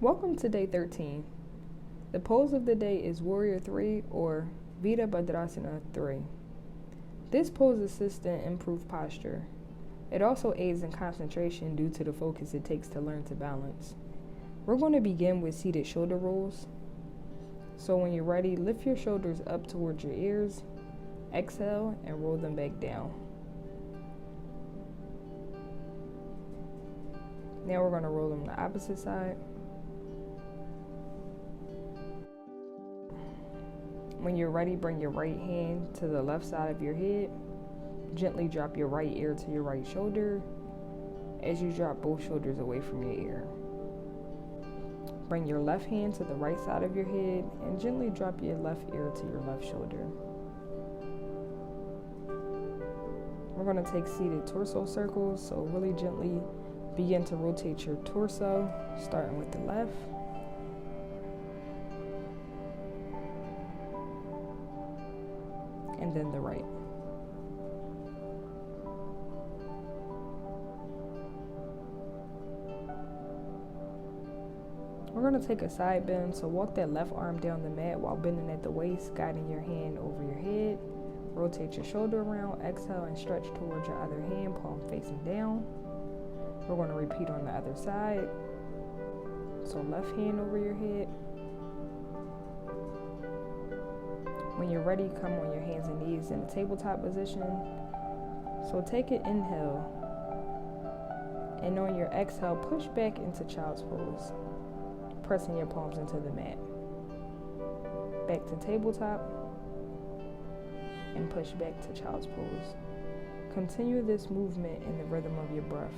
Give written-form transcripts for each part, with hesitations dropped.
Welcome to day 13. The pose of the day is Warrior 3 or Virabhadrasana III. This pose assists in improved posture. It also aids in concentration due to the focus it takes to learn to balance. We're going to begin with seated shoulder rolls. So when you're ready, lift your shoulders up towards your ears, exhale, and roll them back down. Now we're going to roll them the opposite side. When you're ready, bring your right hand to the left side of your head. Gently drop your right ear to your right shoulder as you drop both shoulders away from your ear. Bring your left hand to the right side of your head and gently drop your left ear to your left shoulder. We're going to take seated torso circles, so really gently begin to rotate your torso, starting with the left. And then the right. We're going to take a side bend, so walk that left arm down the mat while bending at the waist, guiding your hand over your head. Rotate your shoulder around, exhale, and stretch towards your other hand, palm facing down. We're going to repeat on the other side. So left hand over your head. When you're ready, come on your hands and knees in a tabletop position. So take an inhale, and on your exhale, push back into child's pose, pressing your palms into the mat. Back to tabletop, and push back to child's pose. Continue this movement in the rhythm of your breath.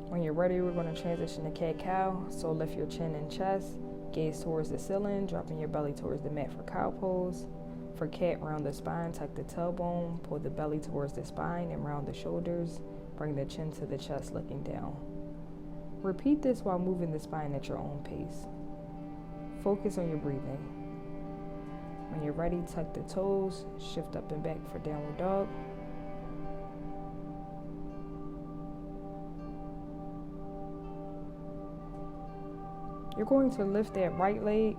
When you're ready, we're going to transition to cat-cow. So lift your chin and chest, gaze towards the ceiling, dropping your belly towards the mat for cow pose. For cat, round the spine, tuck the tailbone, pull the belly towards the spine and round the shoulders. Bring the chin to the chest, looking down. Repeat this while moving the spine at your own pace. Focus on your breathing. When you're ready, tuck the toes, shift up and back for downward dog. You're going to lift that right leg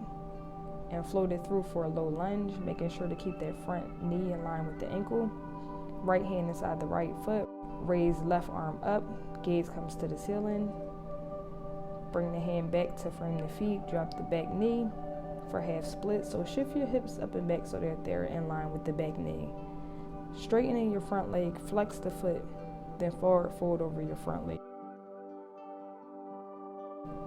and float it through for a low lunge, making sure to keep that front knee in line with the ankle. Right hand inside the right foot. Raise left arm up. Gaze comes to the ceiling. Bring the hand back to frame the feet. Drop the back knee for half split. So shift your hips up and back so that they're in line with the back knee. Straightening your front leg. Flex the foot. Then forward fold over your front leg.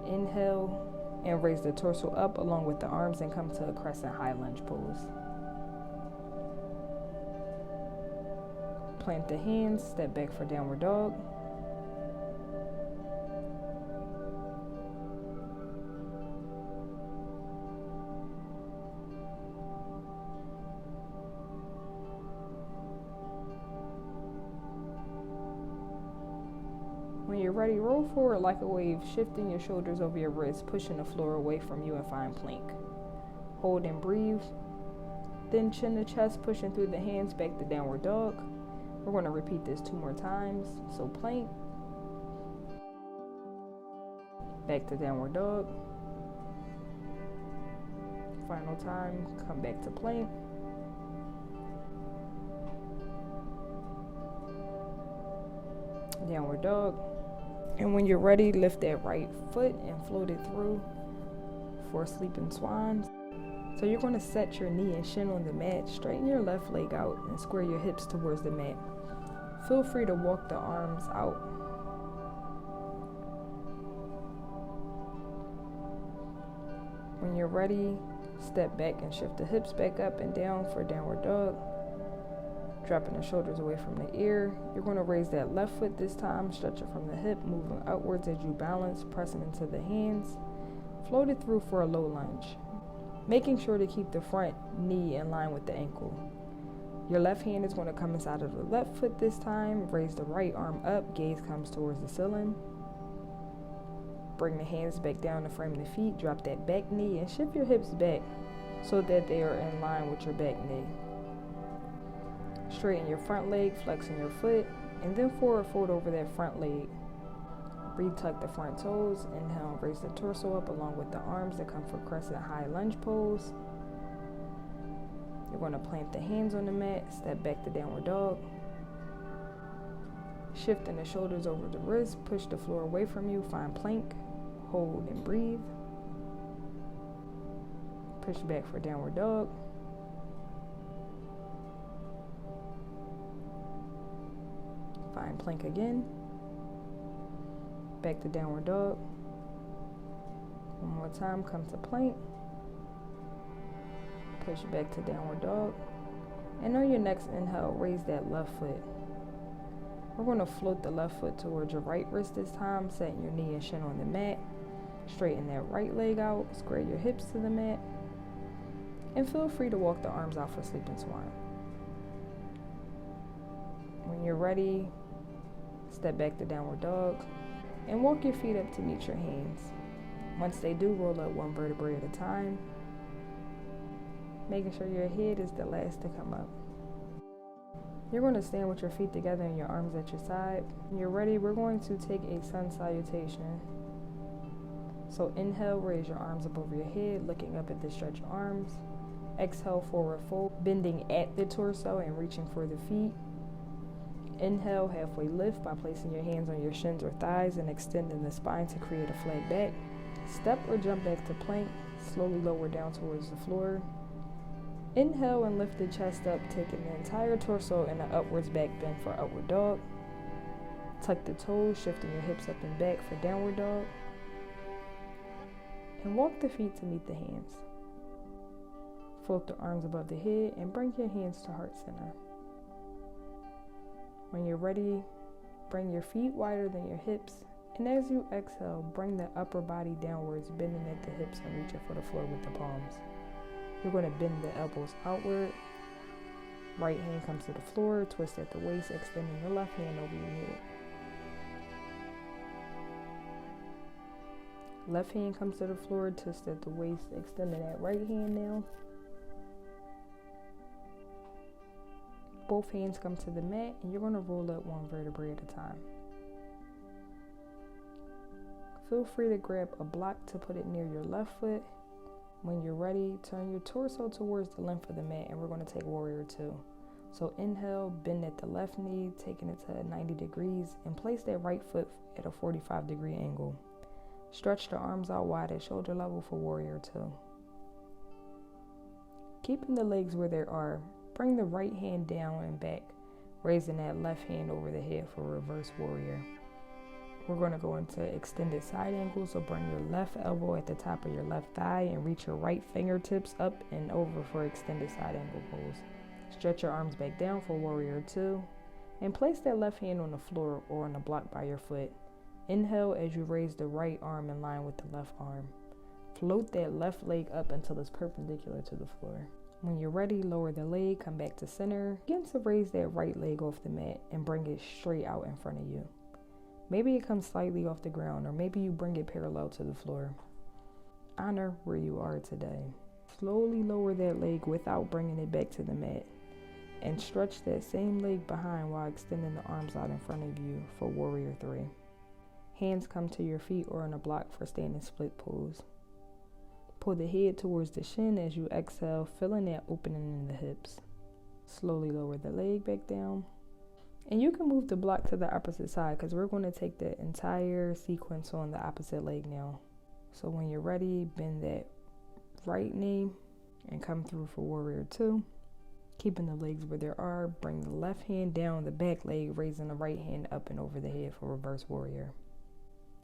Inhale. And raise the torso up along with the arms and come to a crescent high lunge pose. Plant the hands, step back for downward dog. When you're ready, roll forward like a wave, shifting your shoulders over your wrists, pushing the floor away from you and find plank. Hold and breathe. Then chin to chest, pushing through the hands back to downward dog. We're going to repeat this 2 more times. So plank. Back to downward dog. Final time, come back to plank. Downward dog. And when you're ready, lift that right foot and float it through for sleeping swans. So you're going to set your knee and shin on the mat, straighten your left leg out, and square your hips towards the mat. Feel free to walk the arms out. When you're ready, step back and shift the hips back up and down for downward dog. Dropping the shoulders away from the ear. You're going to raise that left foot this time, stretch it from the hip, moving outwards as you balance, pressing into the hands. Float it through for a low lunge, making sure to keep the front knee in line with the ankle. Your left hand is going to come inside of the left foot this time. Raise the right arm up, gaze comes towards the ceiling. Bring the hands back down to frame the feet. Drop that back knee and shift your hips back so that they are in line with your back knee. Straighten your front leg, flexing your foot, and then forward fold over that front leg. Retuck the front toes. Inhale, raise the torso up along with the arms that come for crescent high lunge pose. You're going to plant the hands on the mat, step back to downward dog. Shifting the shoulders over the wrists, push the floor away from you, find plank, hold and breathe. Push back for downward dog. Find plank again. Back to downward dog. One more time, come to plank. Push back to downward dog. And on your next inhale, raise that left foot. We're going to float the left foot towards your right wrist this time, setting your knee and shin on the mat. Straighten that right leg out, square your hips to the mat. And feel free to walk the arms out for sleeping swan. When you're ready, step back to downward dog and walk your feet up to meet your hands. Once they do, roll up one vertebrae at a time, making sure your head is the last to come up. You're going to stand with your feet together and your arms at your side. When you're ready, we're going to take a sun salutation. So inhale, raise your arms above your head, looking up at the stretched arms. Exhale, forward fold, bending at the torso and reaching for the feet. Inhale, halfway lift by placing your hands on your shins or thighs and extending the spine to create a flat back. Step or jump back to plank, slowly lower down towards the floor. Inhale and lift the chest up, taking the entire torso in an upwards back bend for upward dog. Tuck the toes, shifting your hips up and back for downward dog. And walk the feet to meet the hands. Float the arms above the head and bring your hands to heart center. When you're ready, bring your feet wider than your hips, and as you exhale, bring the upper body downwards, bending at the hips and reaching for the floor with the palms. You're going to bend the elbows outward. Right hand comes to the floor, twist at the waist, extending your left hand over your head. Left hand comes to the floor, twist at the waist, extending that right hand now. Both hands come to the mat, and you're going to roll up one vertebrae at a time. Feel free to grab a block to put it near your left foot. When you're ready, turn your torso towards the length of the mat, and we're going to take warrior two. So inhale, bend at the left knee, taking it to 90 degrees, and place that right foot at a 45-degree angle. Stretch the arms out wide at shoulder level for warrior two. Keeping the legs where they are, bring the right hand down and back, raising that left hand over the head for reverse warrior. We're going to go into extended side angle, so bring your left elbow at the top of your left thigh and reach your right fingertips up and over for extended side angle pose. Stretch your arms back down for warrior two, and place that left hand on the floor or on the block by your foot. Inhale as you raise the right arm in line with the left arm. Float that left leg up until it's perpendicular to the floor. When you're ready, lower the leg, come back to center. Begin to raise that right leg off the mat and bring it straight out in front of you. Maybe it comes slightly off the ground, or maybe you bring it parallel to the floor. Honor where you are today. Slowly lower that leg without bringing it back to the mat, and stretch that same leg behind while extending the arms out in front of you for warrior three. Hands come to your feet or on a block for standing split pose. Pull the head towards the shin as you exhale, filling that opening in the hips. Slowly lower the leg back down. And you can move the block to the opposite side, because we're going to take the entire sequence on the opposite leg now. So when you're ready, bend that right knee and come through for warrior two. Keeping the legs where they are, bring the left hand down the back leg, raising the right hand up and over the head for reverse warrior.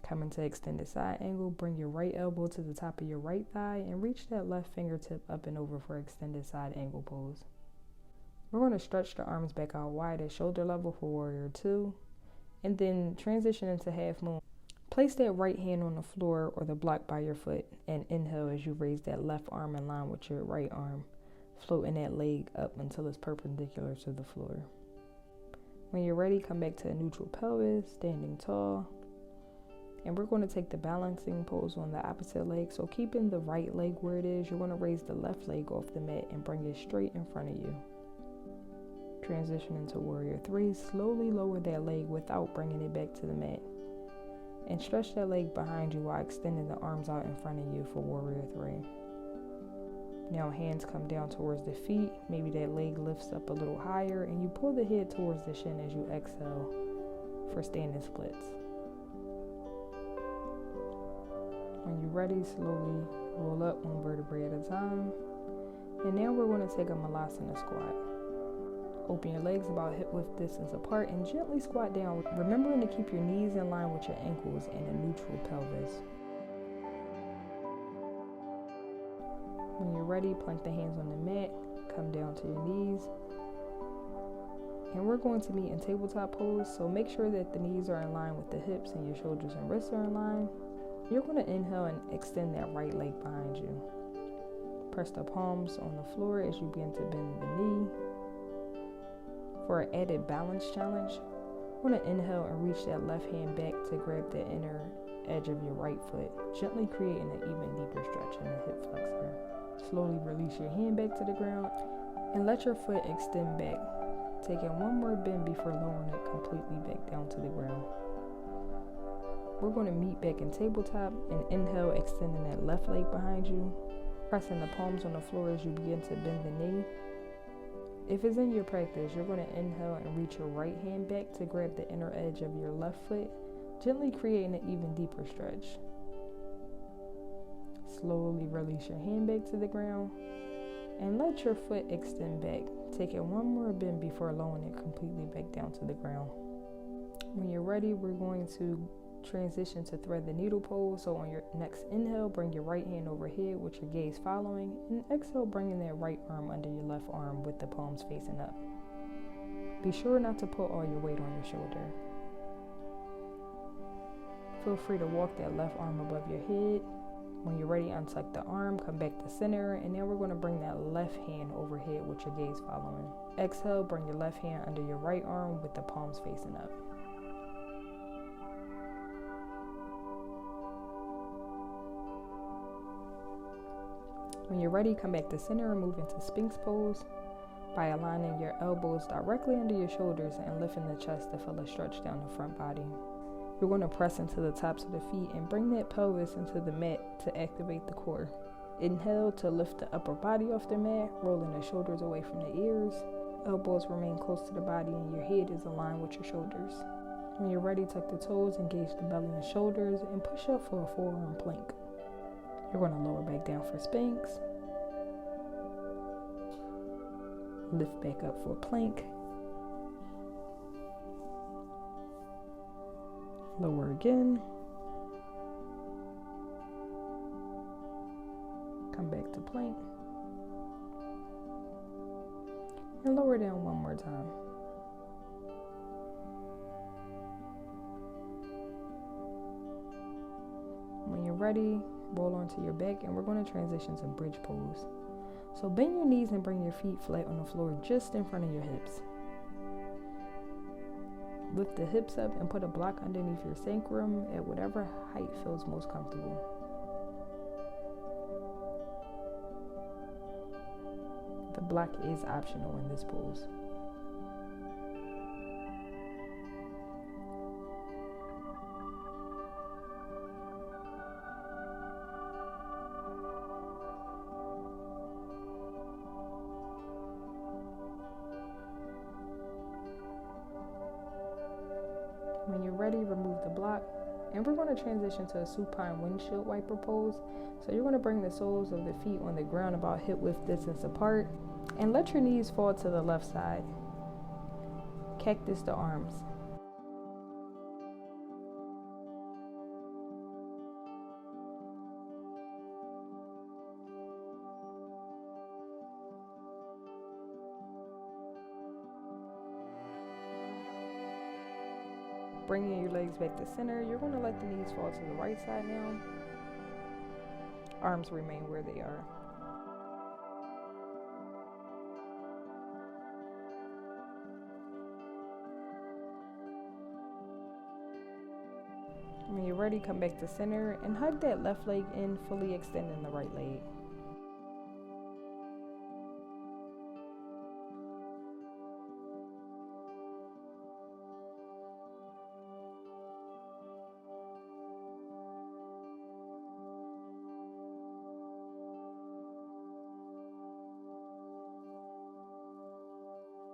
Come into extended side angle, bring your right elbow to the top of your right thigh and reach that left fingertip up and over for extended side angle pose. We're going to stretch the arms back out wide at shoulder level for warrior two, and then transition into half moon. Place that right hand on the floor or the block by your foot, and inhale as you raise that left arm in line with your right arm, floating that leg up until it's perpendicular to the floor. When you're ready, come back to a neutral pelvis, standing tall. And we're going to take the balancing pose on the opposite leg. So keeping the right leg where it is, you're going to raise the left leg off the mat and bring it straight in front of you. Transition into Warrior III. Slowly lower that leg without bringing it back to the mat. And stretch that leg behind you while extending the arms out in front of you for Warrior III. Now hands come down towards the feet. Maybe that leg lifts up a little higher and you pull the head towards the shin as you exhale for standing splits. When you're ready, slowly roll up one vertebrae at a time. And now we're going to take a Malasana squat. Open your legs about hip width distance apart and gently squat down, remembering to keep your knees in line with your ankles and a neutral pelvis. When you're ready, plank the hands on the mat, come down to your knees. And we're going to meet in tabletop pose, so make sure that the knees are in line with the hips and your shoulders and wrists are in line. You're going to inhale and extend that right leg behind you. Press the palms on the floor as you begin to bend the knee. For an added balance challenge, we're going to inhale and reach that left hand back to grab the inner edge of your right foot, gently creating an even deeper stretch in the hip flexor. Slowly release your hand back to the ground and let your foot extend back, taking one more bend before lowering it completely back down to the ground. We're going to meet back in tabletop and inhale, extending that left leg behind you, pressing the palms on the floor as you begin to bend the knee. If it's in your practice, you're going to inhale and reach your right hand back to grab the inner edge of your left foot, gently creating an even deeper stretch. Slowly release your hand back to the ground and let your foot extend back, taking one more bend before lowering it completely back down to the ground. When you're ready, we're going to transition to thread the needle pose. So on your next inhale, bring your right hand overhead with your gaze following, and exhale, bringing that right arm under your left arm with the palms facing up. Be sure not to put all your weight on your shoulder. Feel free to walk that left arm above your head. When you're ready, untuck the arm, come back to center, and now we're going to bring that left hand overhead with your gaze following. Exhale, bring your left hand under your right arm with the palms facing up. When you're ready, come back to center and move into Sphinx pose by aligning your elbows directly under your shoulders and lifting the chest to feel a stretch down the front body. You're going to press into the tops of the feet and bring that pelvis into the mat to activate the core. Inhale to lift the upper body off the mat, rolling the shoulders away from the ears. Elbows remain close to the body and your head is aligned with your shoulders. When you're ready, tuck the toes, engage the belly and shoulders, and push up for a forearm plank. You're going to lower back down for Sphinx. Lift back up for plank. Lower again. Come back to plank. And lower down one more time. When you're ready, roll onto your back and we're going to transition to bridge pose. So bend your knees and bring your feet flat on the floor just in front of your hips. Lift the hips up and put a block underneath your sacrum at whatever height feels most comfortable. The block is optional in this pose. When you're ready, remove the block, and we're going to transition to a supine windshield wiper pose. So you're going to bring the soles of the feet on the ground about hip width distance apart, and let your knees fall to the left side. Cactus the arms. Bringing your legs back to center, you're going to let the knees fall to the right side now. Arms remain where they are. When you're ready, come back to center and hug that left leg in, fully extending the right leg.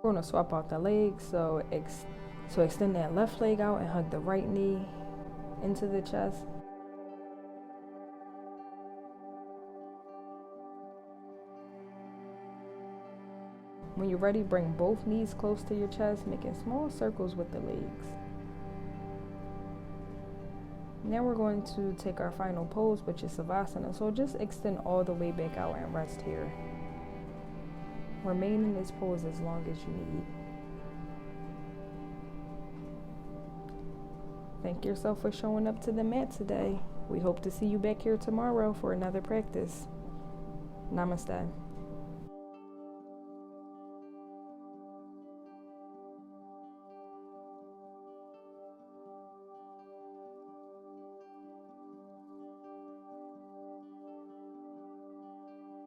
We're going to swap out the legs, so extend that left leg out and hug the right knee into the chest. When you're ready, bring both knees close to your chest, making small circles with the legs. Now we're going to take our final pose, which is Savasana. So just extend all the way back out and rest here. Remain in this pose as long as you need. Thank yourself for showing up to the mat today. We hope to see you back here tomorrow for another practice. Namaste.